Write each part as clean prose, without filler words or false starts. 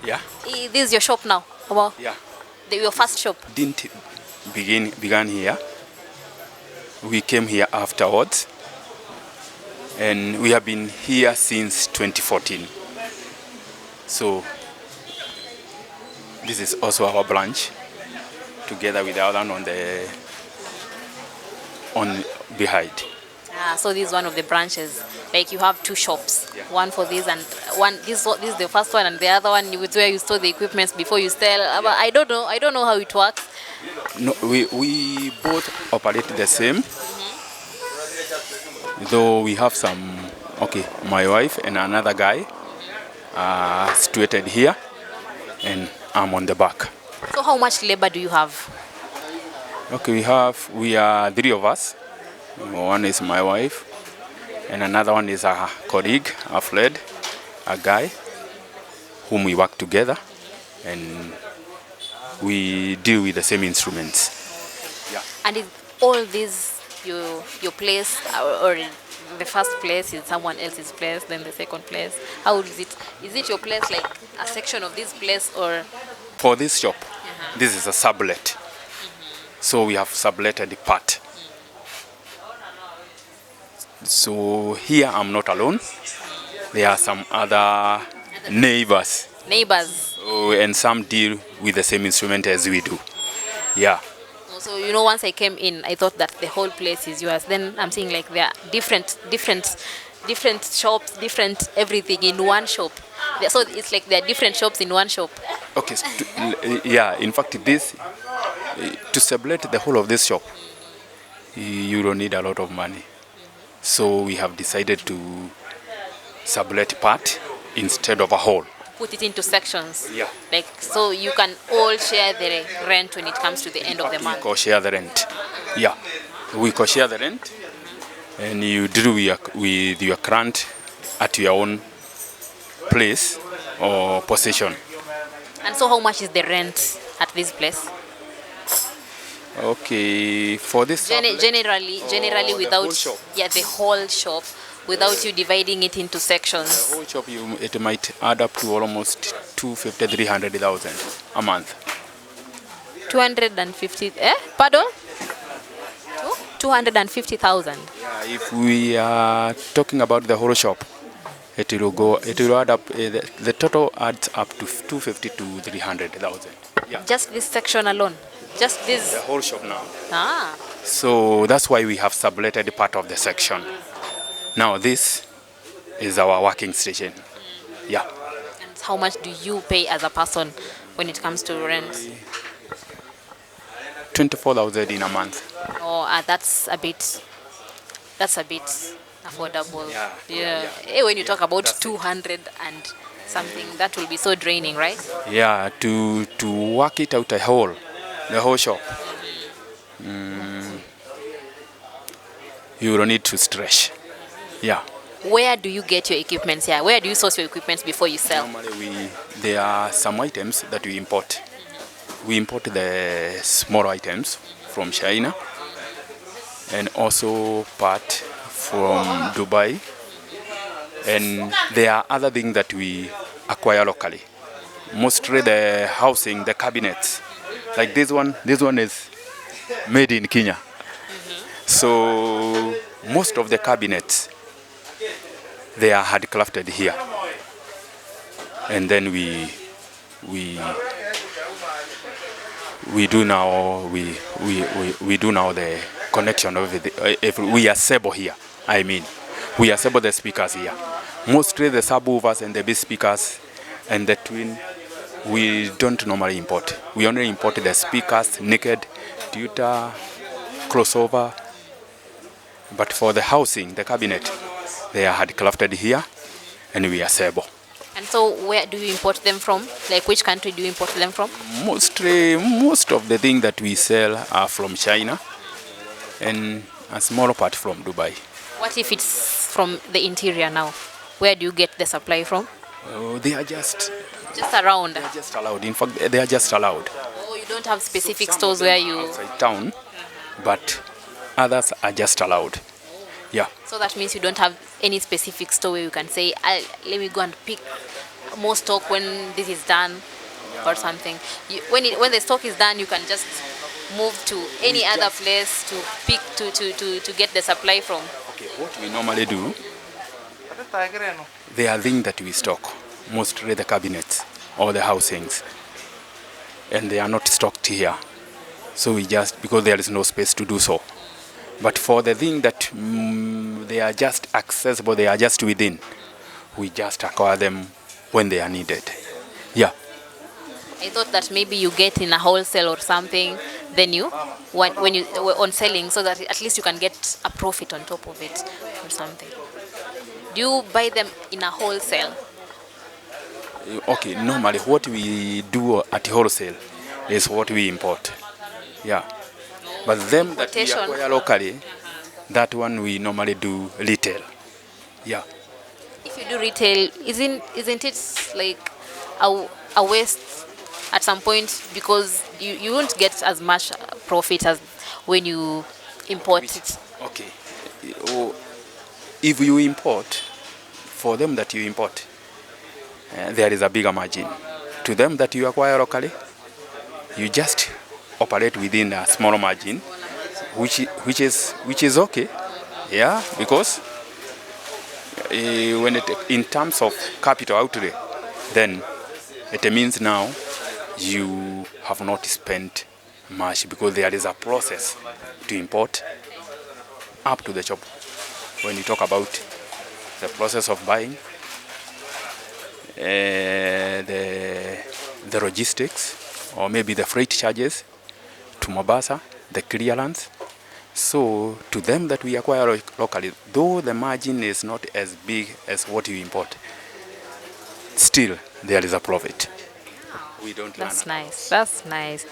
Yeah. This is your shop now? Well, Yeah. your first shop? Didn't began here. We came here afterwards, and we have been here since 2014. So this is also our branch, together with the other one on behind. So this is one of the branches. Like you have two shops, Yeah. one for this and one. This is the first one, and the other one is where you store the equipment before you sell. But I don't know how it works. No, we both operate the same, though we have some. Okay, my wife and another guy are situated here, and I'm on the back. So how much labor do you have? Okay, we are three of us. One is my wife, and another one is a colleague, a friend, a guy, whom we work together, and we deal with the same instruments. Yeah. And is all this your place, or the first place is someone else's place, then the second place? How is it? Is it your place, like a section of this place, or? For this shop, this is a sublet. So we have subletted the part. So here I'm not alone. There are some other neighbors. Neighbors. And some deal with the same instrument as we do. Yeah. So once I came in, I thought that the whole place is yours. Then I'm seeing like there are different shops, different everything in one shop. So it's like there are different shops in one shop. Okay. Yeah. In fact, to sublet the whole of this shop, you don't need a lot of money. So we have decided to sublet part instead of a whole. Put it into sections. Yeah. Like so you can all share the rent when it comes to the end of the month. We co-share the rent. Yeah. We co-share the rent, and you deal with your client at your own place or possession. And so how much is the rent at this place? Okay, for this generally without the whole shop, without you dividing it into sections. The whole shop, it might add up to almost 250,000-300,000 a month. 250? Pardon? 250,000. Yeah, if we are talking about the whole shop, it will add up. The total adds up to 250 to 300,000. Yeah. Just this section alone. Just this. The whole shop now. Ah. So that's why we have subletted part of the section. Now this is our working station. Yeah. And how much do you pay as a person when it comes to rent? 24,000 in a month. Oh, that's a bit affordable. Yeah. When you talk about 200 and something, that will be so draining, right? Yeah, to work it out the whole shop. You don't need to stretch. Yeah. Where do you get your equipment here? Where do you source your equipment before you sell? Normally, there are some items that we import. We import the small items from China, and also part from Dubai. And there are other things that we acquire locally. Mostly the housing, the cabinets. Like this one is made in Kenya. So most of the cabinets, they are handcrafted here. And then we do now the connection of it. If we assemble here, we assemble the speakers here. Mostly the subwoofers and the bass speakers and the twin, we don't normally import. We only import the speakers, naked, tutor, crossover. But for the housing, the cabinet, they are handcrafted here, and we assemble. And so where do you import them from? Like which country do you import them from? Most of the things that we sell are from China, and a small part from Dubai. What if it's from the interior now? Where do you get the supply from? They are just around. They are just allowed. In fact, they are just allowed. Oh, you don't have specific stores where you outside town, but others are just allowed. Yeah. So that means you don't have any specific store where you can say, let me go and pick more stock when this is done or something. When the stock is done, you can just move to any other place to pick to get the supply from. Okay, what we normally do, there are things that we stock, mostly the cabinets or the housings, and they are not stocked here. So we just, because there is no space to do so. But for the thing that they are just accessible, they are just within, we just acquire them when they are needed. Yeah. I thought that maybe you get in a wholesale or something, then you when you on selling, so that at least you can get a profit on top of it or something. Do you buy them in a wholesale? Okay, normally what we do at wholesale is what we import. Yeah. But them that we Importation. acquire locally, that one we normally do retail. Yeah. If you do retail, isn't it like a waste at some point, because you won't get as much profit as when you import it? Okay. Oh, if you import, for them that you import, there is a bigger margin. To them that you acquire locally, you just operate within a smaller margin, which is okay. Yeah, because when it in terms of capital outlay, then it means now you have not spent much, because there is a process to import up to the shop. When you talk about the process of buying, the logistics, or maybe the freight charges to Mombasa, the clearance. So to them that we acquire locally, though the margin is not as big as what you import, still there is a profit. We don't learn. That's nice. That's nice.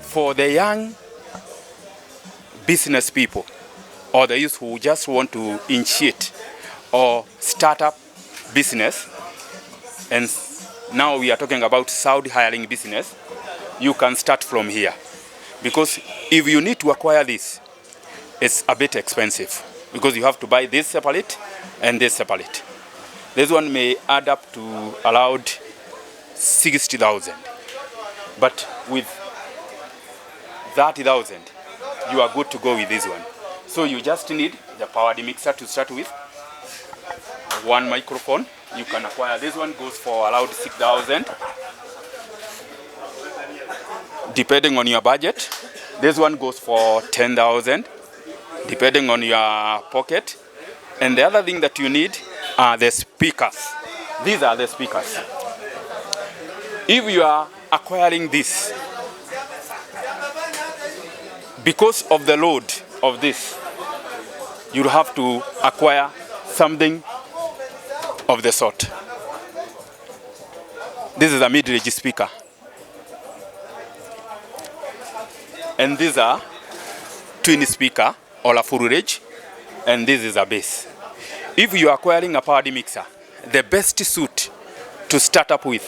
For the young business people, or the youth who just want to initiate or start up business, and now we are talking about Saudi hiring business, you can start from here. Because if you need to acquire this, it's a bit expensive, because you have to buy this separate and this separate. This one may add up to around 60,000. But with 30,000, you are good to go with this one. So you just need the powered mixer to start with, one microphone. You can acquire this one, goes for around 6,000. Depending on your budget, this one goes for 10,000, depending on your pocket. And the other thing that you need are the speakers. These are the speakers. If you are acquiring this, because of the load of this, you have to acquire something of the sort. This is a mid-range speaker. And these are twin speaker or a full range, and this is a bass. If you are acquiring a powered mixer, the best suit to start up with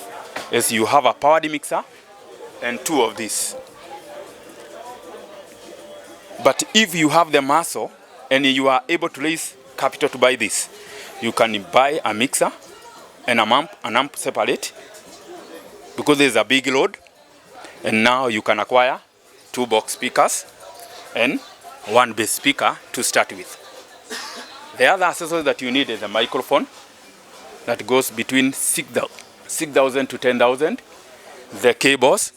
is you have a powered mixer and two of these. But if you have the muscle and you are able to raise capital to buy this, you can buy a mixer and an amp separate, because there is a big load. And now you can acquire 2 box speakers and 1 bass speaker to start with. The other accessories that you need is a microphone that goes between 6,000 to 10,000. The cables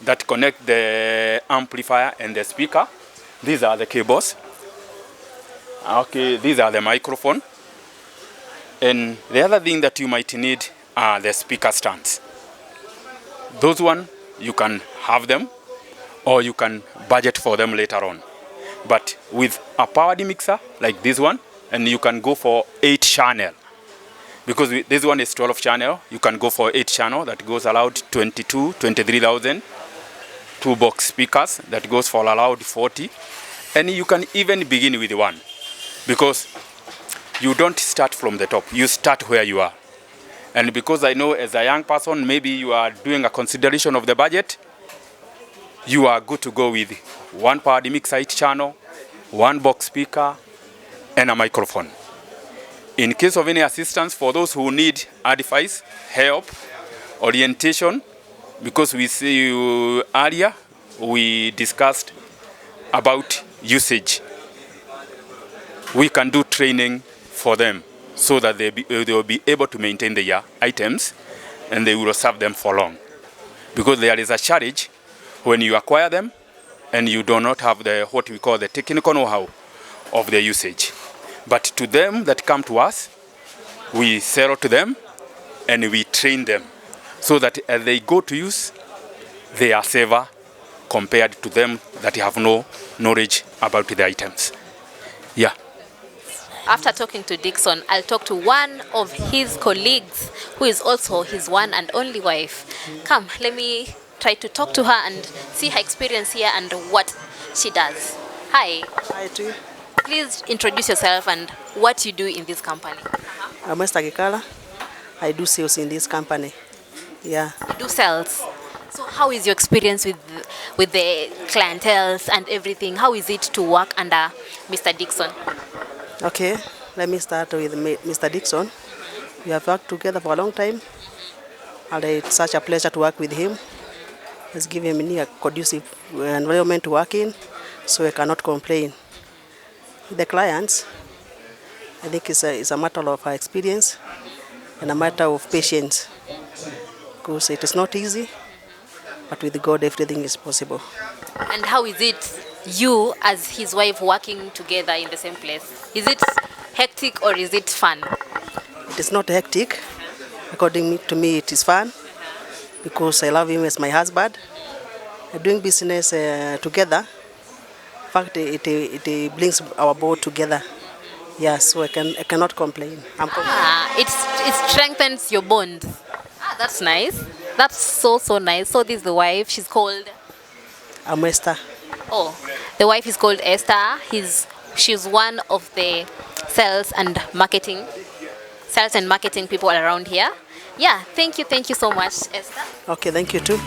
that connect the amplifier and the speaker. These are the cables. Okay, these are the microphone. And the other thing that you might need are the speaker stands. Those one, you can have them, or you can budget for them later on. But with a powered mixer like this one, and you can go for 8 channel. Because this one is 12 channel, you can go for 8 channel that goes allowed 23,000. 2 box speakers that goes for allowed 40. And you can even begin with 1, because you don't start from the top, you start where you are. And because I know as a young person, maybe you are doing a consideration of the budget, you are good to go with 1 powered mixer 8 channel, one box speaker, and a microphone. In case of any assistance for those who need advice, help, orientation, because we see you earlier, we discussed about usage. We can do training for them so that they will be able to maintain their items and they will serve them for long. Because there is a challenge when you acquire them and you do not have the what we call the technical know-how of the usage. But to them that come to us, we sell to them and we train them so that as they go to use, they are safer compared to them that have no knowledge about the items. Yeah. After talking to Dixon, I'll talk to one of his colleagues who is also his one and only wife. Come, let me try to talk to her and see her experience here and what she does. Hi. Hi to you. Please introduce yourself and what you do in this company. I'm Esther Gikala. I do sales in this company. Yeah. You do sales. So how is your experience with the clientele and everything? How is it to work under Mr. Dixon? Okay, let me start with Mr. Dixon. We have worked together for a long time, and it's such a pleasure to work with him. He's given me a conducive environment to work in, so I cannot complain. With the clients, I think it's a matter of experience and a matter of patience, because it is not easy, but with God everything is possible. And how is it you as his wife working together in the same place? Is it hectic or is it fun? It is not hectic. According to me, it is fun because I love him as my husband. Doing business together, in fact, it brings our board together. Yeah, so I cannot complain. It strengthens your bond. That's nice. That's so nice. So this is the wife. She's called? I'm Esther. Oh, the wife is called Esther. She's one of the sales and marketing people around here. Yeah, thank you so much, Esther. Okay, thank you too.